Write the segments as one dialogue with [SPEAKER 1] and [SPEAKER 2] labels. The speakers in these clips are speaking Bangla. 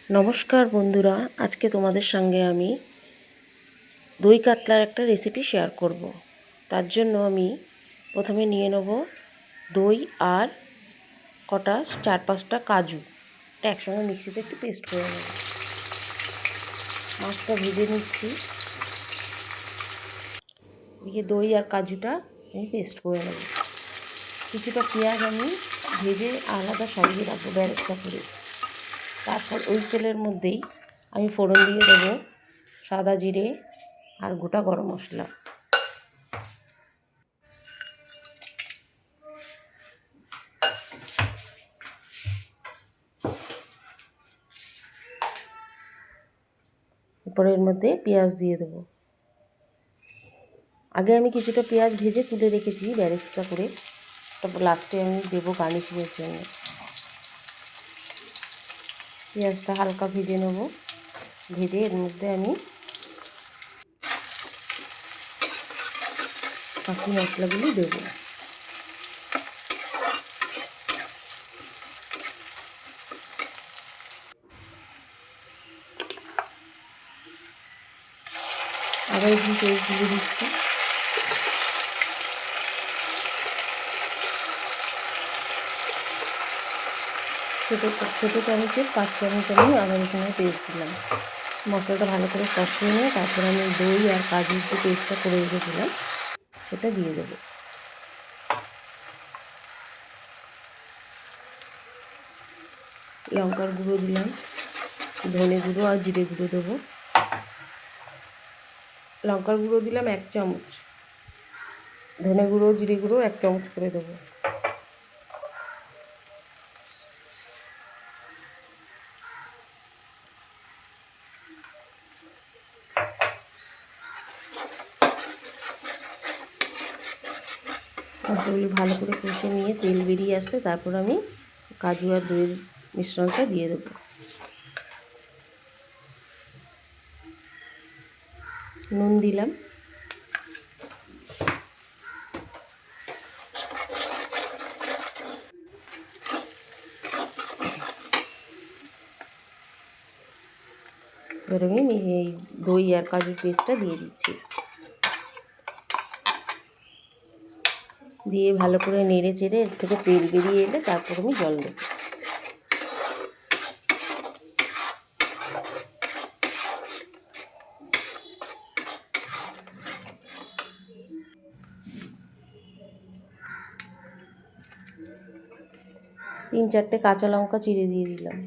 [SPEAKER 1] নমস্কার বন্ধুরা, আজকে তোমাদের সঙ্গে আমি দই কাতলার একটা রেসিপি শেয়ার করব। তার জন্য আমি প্রথমে নিয়ে নেব দই আর কটা 4-5টা কাজু, এটা একসঙ্গে মিক্সিতে একটু পেস্ট করে নেব। মাছটা ভেজে নিচ্ছি, এদিকে দই আর কাজুটা আমি পেস্ট করে নেব। কিছুটা পেঁয়াজ আমি ভেজে আলাদা সরিয়ে রাখবো বেরেস্তা করে। তারপর ওই তেলের মধ্যেই আমি ফোড়ন দিয়ে দেবো সাদা জিরে আর গোটা গরম মশলা। এরপরে এর মধ্যে পেঁয়াজ দিয়ে দেবো। আগে আমি কিছুটা পেঁয়াজ ভেজে তুলে রেখেছি বেরেস্তা করে, তারপর লাস্টে আমি দেবো গার্নিশিংয়ের জন্য। পেঁয়াজটা হালকা ভেজে নেব, ভেজে এর মধ্যে আমি বাকি মশলাগুলি দেবো। আবার একটু তেল তুলে দিচ্ছি। ছোটো চামচের 5 চামচ আমি আদা রসুনের পেস্ট দিলাম। মশলাটা ভালো করে কষিয়ে নিয়ে তারপর আমি দই আর কাজুর যে পেস্টটা করে রেখেছিলাম সেটা দিয়ে দেবো। লঙ্কার গুঁড়ো দিলাম, ধনে গুঁড়ো আর জিরে গুঁড়ো দেবো। লঙ্কার গুঁড়ো দিলাম 1 চামচ, ধনে গুঁড়ো জিরে গুঁড়ো 1 চামচ করে দেবো। মশলাগুলি ভালো করে কষে নিয়ে তেল বেরিয়ে আসলে তারপর আমি কাজু আর দইয়ের মিশ্রণটা দিয়ে দেবো। নুন দিলাম, এবার আমি এই দই আর কাজুর পেস্টটা দিয়ে দিচ্ছি। দিয়ে ভালো করে নেড়ে চেড়ে এর থেকে তেল বেরিয়ে এলে তারপর আমি জল দেবো। তিন চারটে কাঁচা লঙ্কা চিড়ে দিয়ে দিলাম।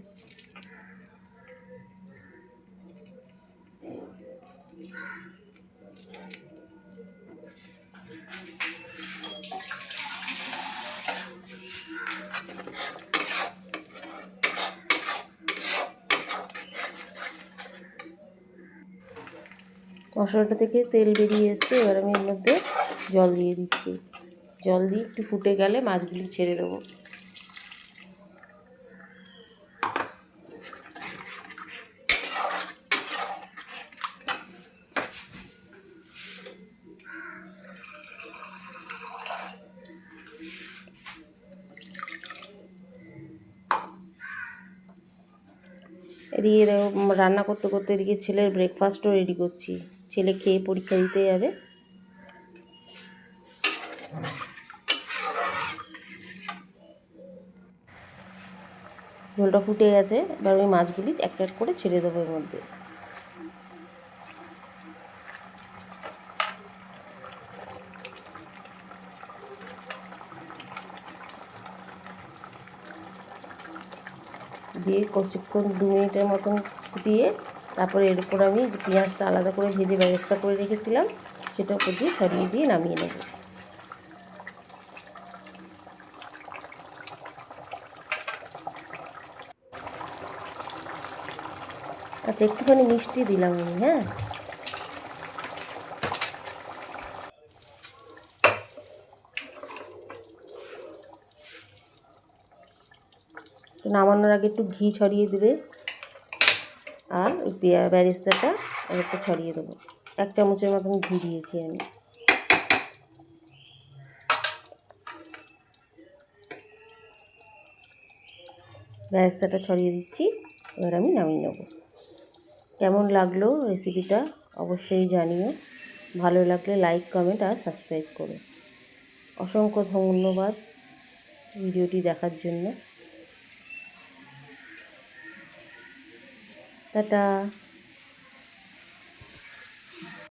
[SPEAKER 1] মশলাটা থেকে তেল বেরিয়ে এসছে, এবার আমি এর মধ্যে জল দিয়ে দিচ্ছি। জল দিয়ে একটু ফুটে গেলে মাছগুলি ছেড়ে দেবো। এদিকে রান্না করতে করতে এদিকে ছেলের ব্রেকফাস্টও রেডি করছি। ছেলে খেয়ে পরীক্ষা দিতে যাবে। ঝোলটা ফুটে গেছে, এবার আমি মাছগুলি এক এক করে ছেড়ে দেবো এর মধ্যে। দিয়ে কিছুক্ষণ 2 মিনিটের মতন ফুটিয়ে তারপরে এর উপর আমি যে পেঁয়াজটা আলাদা করে ভেজে বেরেস্তা করে রেখেছিলাম সেটা উপর দিয়ে ছড়িয়ে দিয়ে নামিয়ে নেব। আচ্ছা, একটুখানি মিষ্টি দিলাম আমি। হ্যাঁ, নামানোর আগে একটু ঘি ছড়িয়ে দেবে আর ওই বেরেস্তাটা এর উপর ছড়িয়ে দেবো। 1 চামচের মতন ঘি দিয়েছি আমি। বেরেস্তাটা ছড়িয়ে দিচ্ছি, এবার আমি নামিয়ে নেব। কেমন লাগলো রেসিপিটা অবশ্যই জানিও। ভালো লাগলে লাইক, কমেন্ট আর সাবস্ক্রাইব করো। অসংখ্য ধন্যবাদ ভিডিওটি দেখার জন্য। টাটা।